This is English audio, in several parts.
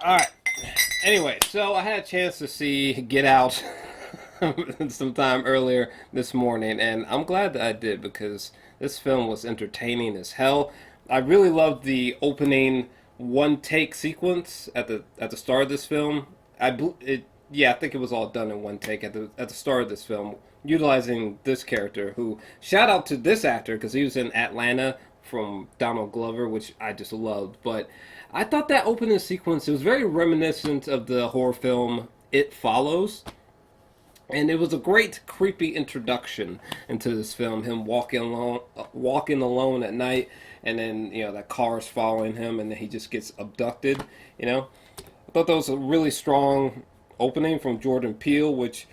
Alright. Anyway, so I had a chance to see Get Out sometime earlier this morning, and I'm glad that I did because this film was entertaining as hell. I really loved the opening one take sequence at the start of this film. I think it was all done in one take at the start of this film, utilizing this character. Who shout out to this actor because he was in Atlanta from Donald Glover, which I just loved. But I thought that opening sequence, it was very reminiscent of the horror film It Follows, and it was a great creepy introduction into this film. Him walking alone at night, and then that car's following him, and then he just gets abducted. I thought that was a really strong opening from Jordan Peele, which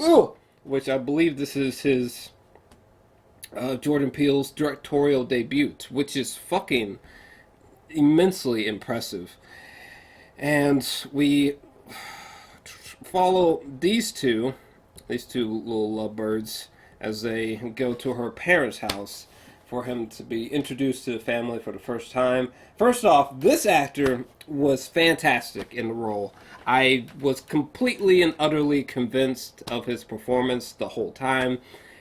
I believe this is his Jordan Peele's directorial debut, which is fucking immensely impressive. And we follow these two little lovebirds as they go to her parents' house for him to be introduced to the family for the first time. First off, this actor was fantastic in the role. I was completely and utterly convinced of his performance the whole time,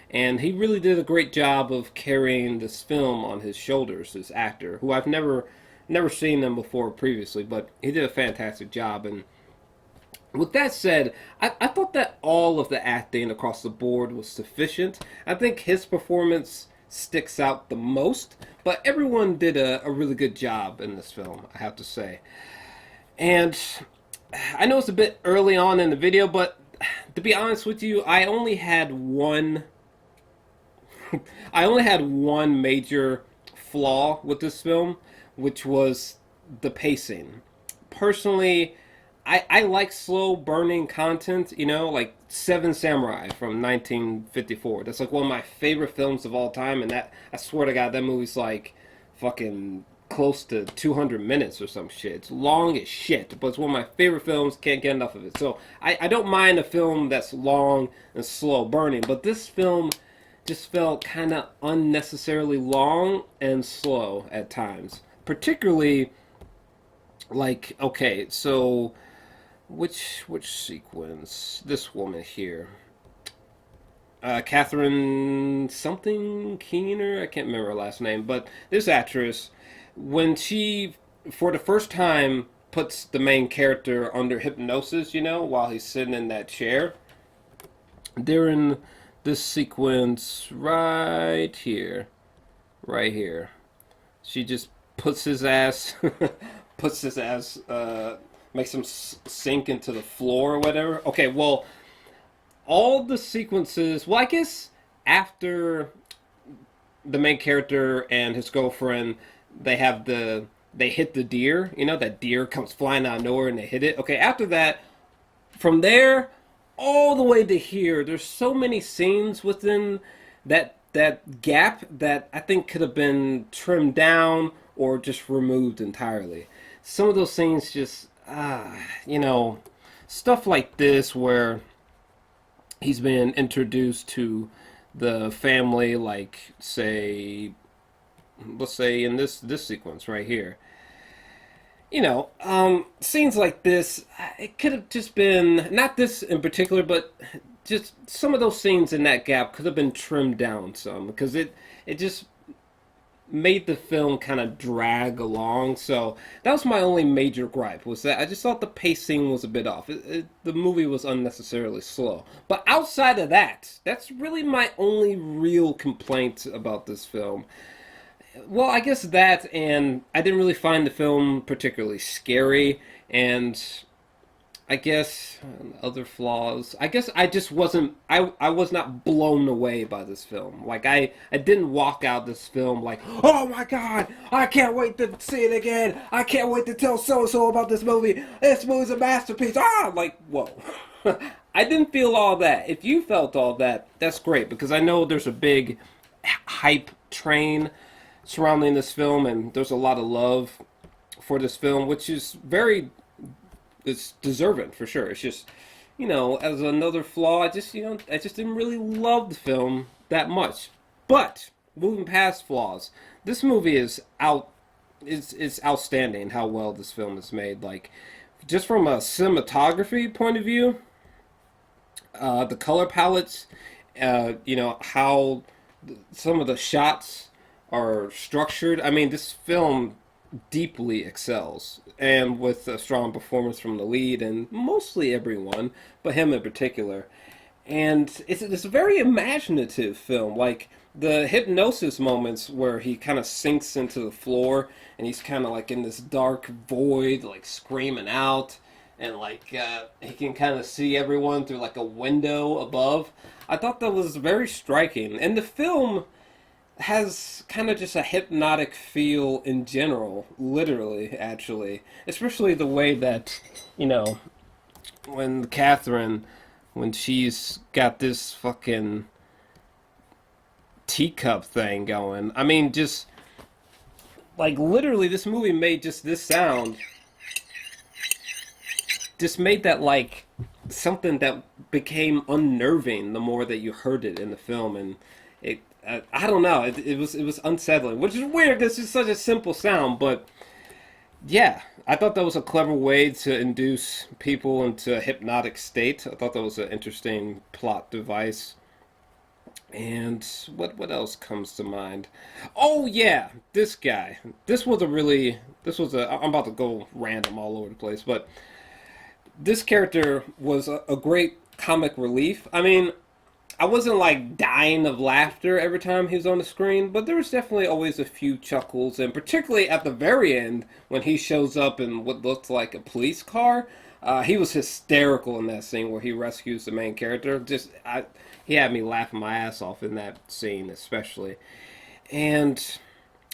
and he really did a great job of carrying this film on his shoulders. This actor, who I've never seen him before previously, but he did a fantastic job. And with that said, I thought that all of the acting across the board was sufficient. I think his performance sticks out the most, but everyone did a really good job in this film, I have to say. And I know it's a bit early on in the video, but to be honest with you, I only had one major flaw with this film, which was the pacing. Personally, I like slow burning content, like Seven Samurai from 1954. That's like one of my favorite films of all time, and that, I swear to God, that movie's like fucking close to 200 minutes or some shit. It's long as shit, but it's one of my favorite films, can't get enough of it. So I don't mind a film that's long and slow burning, but this film just felt kind of unnecessarily long and slow at times. Particularly, like, okay, so which sequence? This woman here, Catherine something Keener. I can't remember her last name, but this actress, when she, for the first time, puts the main character under hypnosis, while he's sitting in that chair. During this sequence right here, she just puts his ass, puts his ass, makes him sink into the floor or whatever. Okay, well, all the sequences, well, I guess after the main character and his girlfriend, they hit the deer, that deer comes flying out of nowhere and they hit it. Okay, after that, from there all the way to here, there's so many scenes within that gap that I think could have been trimmed down or just removed entirely. Some of those scenes just, stuff like this where he's been introduced to the family, like, let's say in this sequence right here. Scenes like this, it could have just been, not this in particular, but just some of those scenes in that gap could have been trimmed down some, because it just made the film kind of drag along. So that was my only major gripe, was that I just thought the pacing was a bit off. The movie was unnecessarily slow. But outside of that, that's really my only real complaint about this film. Well, I guess that, and I didn't really find the film particularly scary, and I guess other flaws. I guess I just wasn't. I was not blown away by this film. Like I didn't walk out this film like, oh my god, I can't wait to see it again. I can't wait to tell so and so about this movie. This movie's a masterpiece. Like, whoa. I didn't feel all that. If you felt all that, that's great, because I know there's a big hype train surrounding this film, and there's a lot of love for this film, which is it's deserving for sure. It's just, as another flaw, I just didn't really love the film that much. But moving past flaws, this movie is it's outstanding how well this film is made. Like, just from a cinematography point of view, the color palettes, how some of the shots are structured. I mean, this film deeply excels, and with a strong performance from the lead and mostly everyone, but him in particular. And it's a very imaginative film. Like the hypnosis moments where he kind of sinks into the floor and he's kind of like in this dark void, like screaming out, and like he can kind of see everyone through like a window above. I thought that was very striking, and the film has kind of just a hypnotic feel in general, literally, actually. Especially the way that, you know, when Catherine, when she's got this fucking teacup thing going. I mean, just, like, literally, this movie made just this sound, just made that, like, something that became unnerving the more that you heard it in the film, and I don't know. It was unsettling, which is weird because it's such a simple sound. But yeah, I thought that was a clever way to induce people into a hypnotic state. I thought that was an interesting plot device. And what else comes to mind? Oh yeah, this guy. I'm about to go random all over the place, but this character was a great comic relief. I mean, I wasn't like dying of laughter every time he was on the screen, but there was definitely always a few chuckles, and particularly at the very end when he shows up in what looked like a police car. He was hysterical in that scene where he rescues the main character. He had me laughing my ass off in that scene, especially. And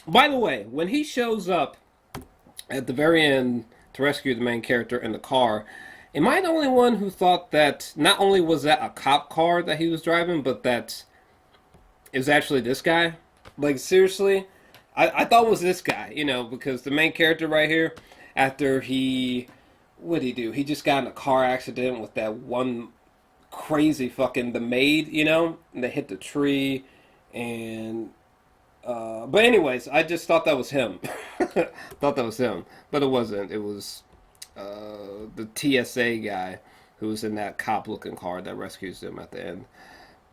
by the way, when he shows up at the very end to rescue the main character in the car, am I the only one who thought that not only was that a cop car that he was driving, but that it was actually this guy? Like, seriously? I thought it was this guy, because the main character right here, after what'd he do? He just got in a car accident with that one crazy fucking, the maid, and they hit the tree, and, but anyways, I just thought that was him. Thought that was him, but it wasn't. It was the TSA guy who was in that cop-looking car that rescues him at the end.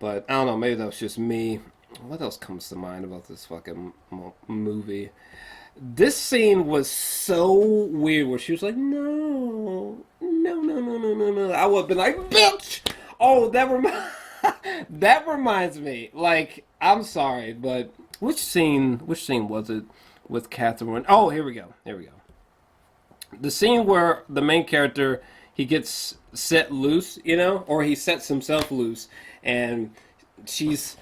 But I don't know, maybe that was just me. What else comes to mind about this fucking movie? This scene was so weird where she was like, no, no, no, no, no, no, no. I would have been like, bitch! Oh, that reminds me. Like, I'm sorry, but which scene was it with Catherine? Oh, here we go. The scene where the main character, he gets set loose, or he sets himself loose, and she's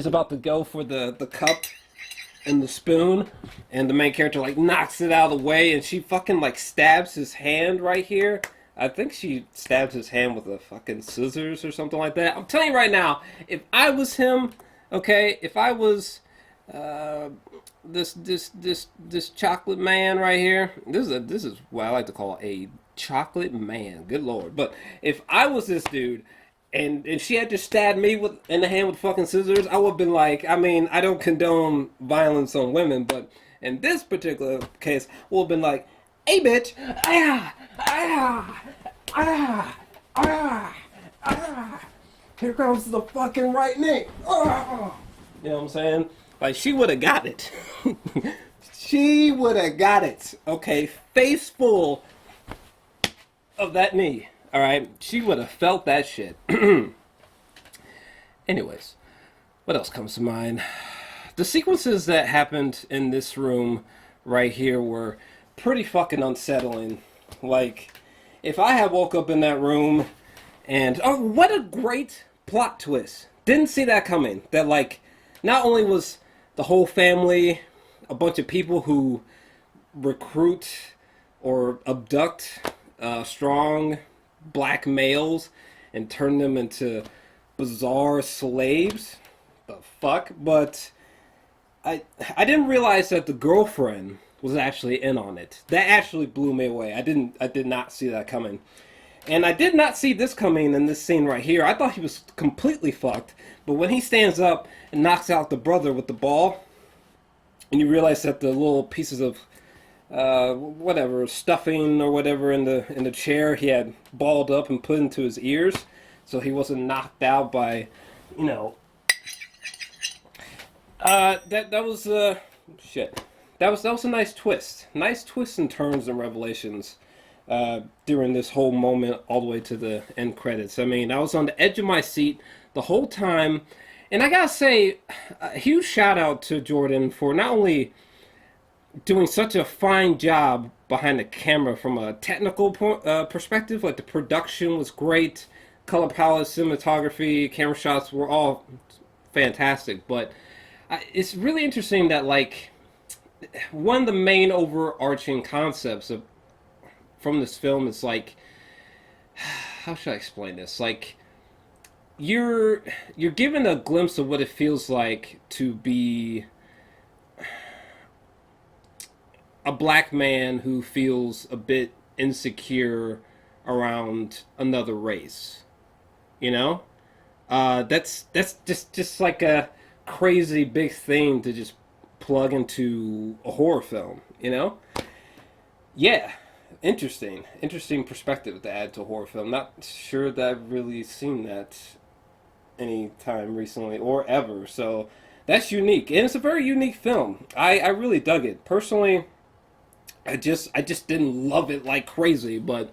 about to go for the cup and the spoon, and the main character like knocks it out of the way, and she fucking like stabs his hand right here. I think she stabs his hand with a fucking scissors or something like that. I'm telling you right now, if I was him, okay, if I was this chocolate man right here. This is what I like to call a chocolate man. Good lord! But if I was this dude, and she had to stab me in the hand with fucking scissors, I would have been like, I mean, I don't condone violence on women, but in this particular case, would have been like, hey bitch, ah, ah, ah, ah, ah. Here comes the fucking right knee. Ah. You know what I'm saying? Like, she would have got it. She would have got it. Okay, face full of that knee. All right, she would have felt that shit. Anyways, what else comes to mind? The sequences that happened in this room right here were pretty fucking unsettling. Like, if I had woke up in that room and, oh, what a great plot twist. Didn't see that coming. That, like, not only was the whole family a bunch of people who recruit or abduct strong black males and turn them into bizarre slaves. The fuck? But I didn't realize that the girlfriend was actually in on it. That actually blew me away. I did not see that coming. And I did not see this coming in this scene right here. I thought he was completely fucked. But when he stands up and knocks out the brother with the ball, and you realize that the little pieces of whatever stuffing or whatever in the chair he had balled up and put into his ears, so he wasn't knocked out by, you know, that was shit. That was a nice twist and turns and revelations during this whole moment all the way to the end credits. I mean, I was on the edge of my seat the whole time, and I gotta say, a huge shout out to Jordan for not only doing such a fine job behind the camera from a technical perspective. Like the production was great, color palette, cinematography, camera shots were all fantastic. But it's really interesting that like one of the main overarching concepts of from this film is like, how should I explain this? Like you're you're given a glimpse of what it feels like to be a black man who feels a bit insecure around another race. You know, that's just like a crazy big thing to just plug into a horror film. You know, yeah, interesting perspective to add to a horror film. Not sure that I've really seen that any time recently or ever. So that's unique, and it's a very unique film. I really dug it personally. I just didn't love it like crazy, but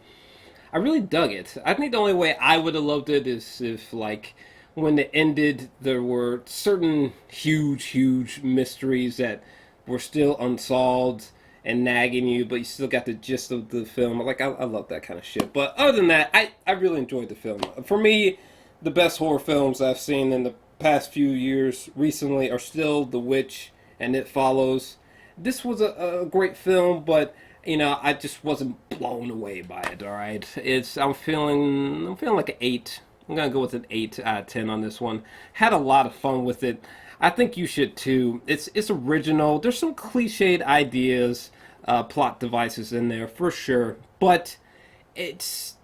I really dug it. I think the only way I would have loved it is if like when it ended there were certain huge mysteries that were still unsolved and nagging you, but you still got the gist of the film. Like I love that kind of shit. But other than that, I really enjoyed the film. For me, the best horror films I've seen in the past few years recently are still The Witch and It Follows. This was a great film, but you know I just wasn't blown away by it. All right, I'm feeling like an 8. I'm gonna go with an 8 out of 10 on this one. Had a lot of fun with it. I think you should too. It's original. There's some cliched ideas, plot devices in there for sure, but it's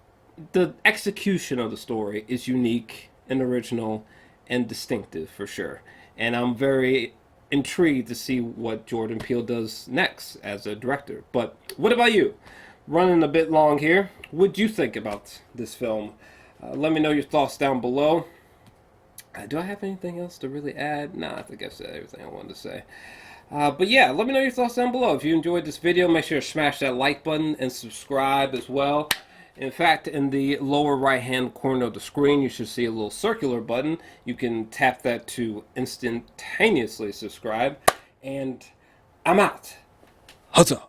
the execution of the story is unique and original and distinctive for sure. And I'm very intrigued to see what Jordan Peele does next as a director. But what about you? Running a bit long here. What'd you think about this film? Let me know your thoughts down below. Do I have anything else to really add? Nah, I think I said everything I wanted to say. But yeah, let me know your thoughts down below. If you enjoyed this video, make sure to smash that like button and subscribe as well. In fact, in the lower right hand corner of the screen, you should see a little circular button. You can tap that to instantaneously subscribe. And I'm out. Huzzah!